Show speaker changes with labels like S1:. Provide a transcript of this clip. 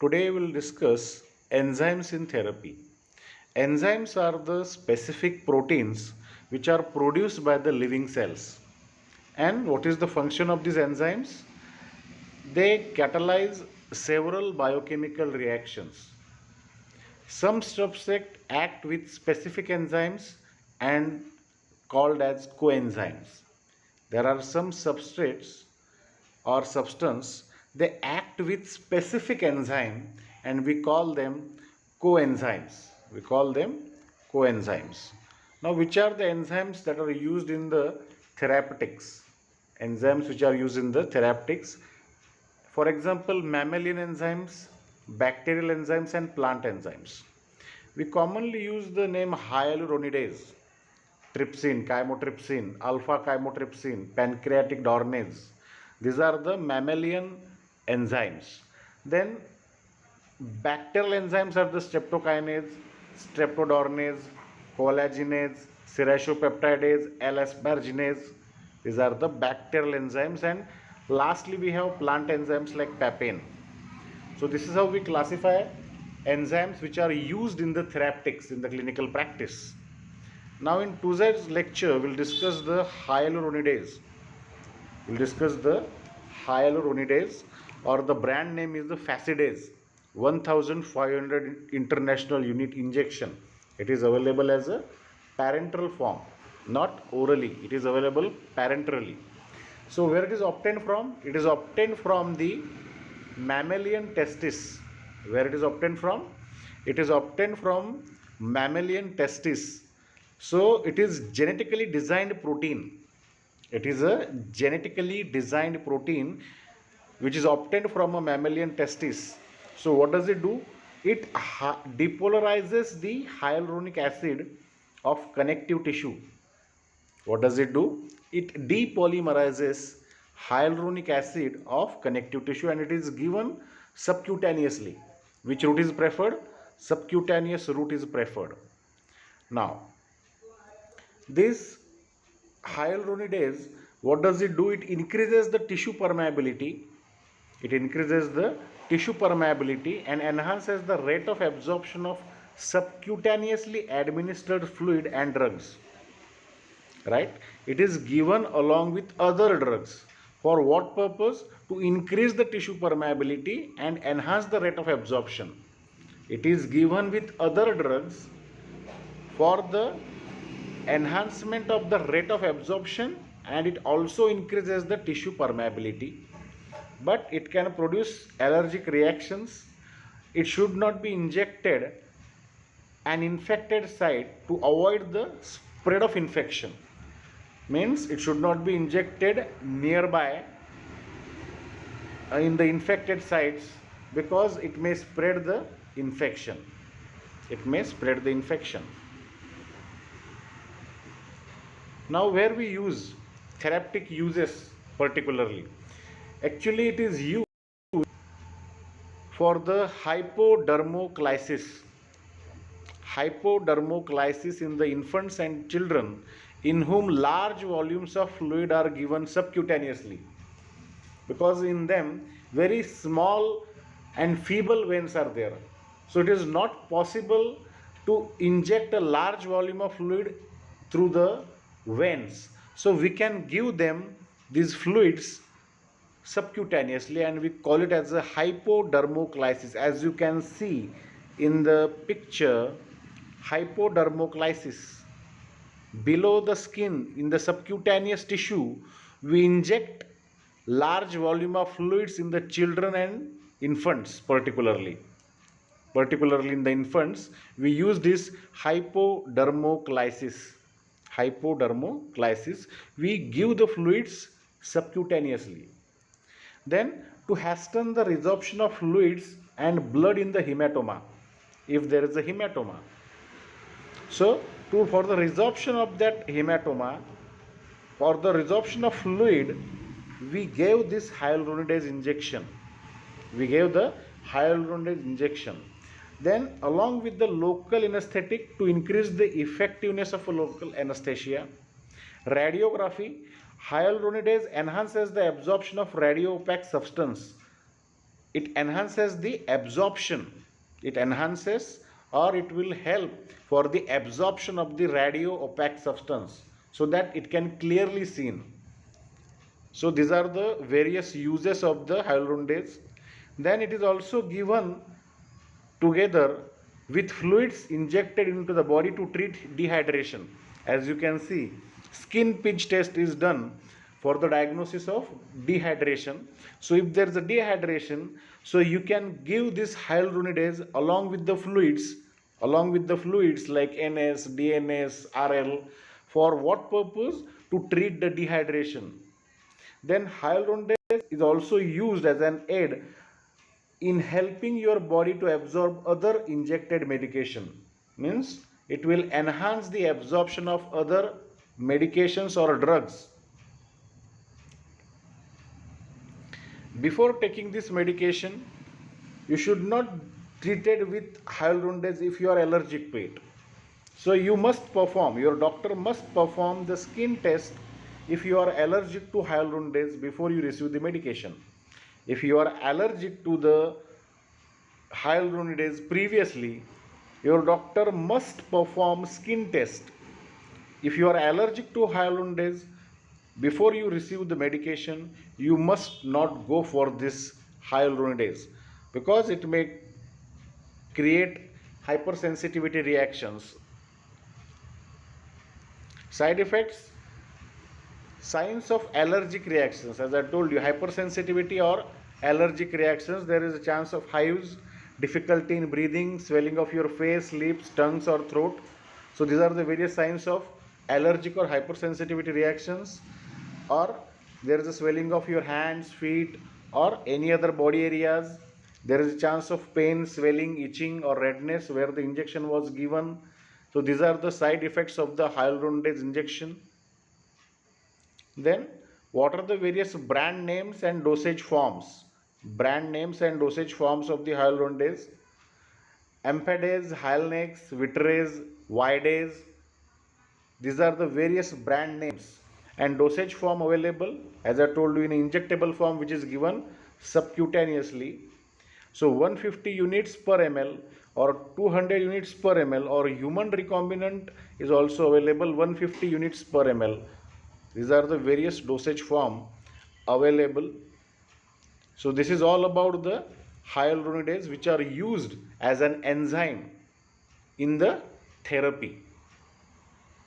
S1: Today we will discuss enzymes in therapy. Enzymes are the specific proteins which are produced by the living cells. And what is the function of these enzymes? They catalyze several biochemical reactions. Some substrate act with specific enzymes and called as coenzymes. There are some substrates or substance, they act with specific enzyme and we call them coenzymes. We call them coenzymes. Now, which are the enzymes that are used in the therapeutics? Enzymes which are used in the therapeutics. For example, mammalian enzymes, bacterial enzymes, and plant enzymes. We commonly use the name hyaluronidase, trypsin, chymotrypsin, alpha chymotrypsin, pancreatic dornase. These are the mammalian enzymes. Then bacterial enzymes are the streptokinase, streptodornase, collagenase, serratiopeptidase, L-asparginase. These are the bacterial enzymes. And lastly, we have plant enzymes like papain. So this is how we classify enzymes which are used in the therapeutics in the clinical practice. Now in today's lecture, we'll discuss the hyaluronidase. We'll discuss the hyaluronidase, or the brand name is the Facidase 1500 international unit injection. It is available as a parenteral form, not orally. It is available parenterally. So where it is obtained from? It is obtained from the mammalian testis. Where it is obtained from? It is obtained from mammalian testis. So it is genetically designed protein. It is a genetically designed protein which is obtained from a mammalian testis. So what does it do? It depolarizes the hyaluronic acid of connective tissue. What does it do? It depolymerizes hyaluronic acid of connective tissue, and it is given subcutaneously. Which route is preferred? Subcutaneous route is preferred. Now, this hyaluronidase, what does it do? It increases the tissue permeability. It increases the tissue permeability and enhances the rate of absorption of subcutaneously administered fluid and drugs. Right? It is given along with other drugs. For what purpose? To increase the tissue permeability and enhance the rate of absorption. It is given with other drugs for the enhancement of the rate of absorption, and it also increases the tissue permeability, but it can produce allergic reactions. It should not be injected an infected site to avoid the spread of infection. Means it should not be injected nearby in the infected sites, because it may spread the infection. It may spread the infection. Now where we use therapeutic uses particularly? Actually it is used for the hypodermoclysis. Hypodermoclysis in the infants and children in whom large volumes of fluid are given subcutaneously, because in them very small and feeble veins are there. So it is not possible to inject a large volume of fluid through the veins. So we can give them these fluids subcutaneously, and we call it as a hypodermoclysis. As you can see in the picture, hypodermoclysis. Below the skin, in the subcutaneous tissue, we inject large volume of fluids in the children and infants particularly. Particularly in the infants, we use this hypodermoclysis. Hypodermoclysis, we give the fluids subcutaneously. Then to hasten the resorption of fluids and blood in the hematoma, if there is a hematoma. So for the resorption of that hematoma, for the resorption of fluid, we gave this hyaluronidase injection. We gave the hyaluronidase injection. Then along with the local anesthetic to increase the effectiveness of a local anesthesia, radiography, hyaluronidase enhances the absorption of radio opaque substance it enhances the absorption. It enhances or it will help for the absorption of the radio opaque substance so that it can clearly seen. So these are the various uses of the hyaluronidase. Then it is also given together with fluids injected into the body to treat dehydration. As you can see, skin pinch test is done for the diagnosis of dehydration. So if there is a dehydration, so you can give this hyaluronidase along with the fluids like NS, DNS, RL. For what purpose? To treat the dehydration. Then hyaluronidase is also used as an aid in helping your body to absorb other injected medication. Means it will enhance the absorption of other medications or drugs. Before taking this medication, you should not treat it with hyaluronidase if you are allergic to it. So you must perform, your doctor must perform the skin test if you are allergic to hyaluronidase before you receive the medication. If you are allergic to the hyaluronidase previously, your doctor must perform skin test. If you are allergic to hyaluronidase, before you receive the medication, you must not go for this hyaluronidase because it may create hypersensitivity reactions. Side effects, signs of allergic reactions. As I told you, hypersensitivity or allergic reactions, there is a chance of hives, difficulty in breathing, swelling of your face, lips, tongues or throat. So these are the various signs of allergic or hypersensitivity reactions. Or there is a swelling of your hands, feet or any other body areas. There is a chance of pain, swelling, itching or redness where the injection was given. So these are the side effects of the hyaluronidase injection. Then what are the various brand names and dosage forms? Brand names and dosage forms of the hyaluronidase: Ampidase, Hyalnex, Vitrase, Vidase. These are the various brand names and dosage form available. As I told you, in injectable form which is given subcutaneously. So 150 units per ml or 200 units per ml, or human recombinant is also available, 150 units per ml. These are the various dosage form available. So this is all about the hyaluronidase, which are used as an enzyme in the therapy.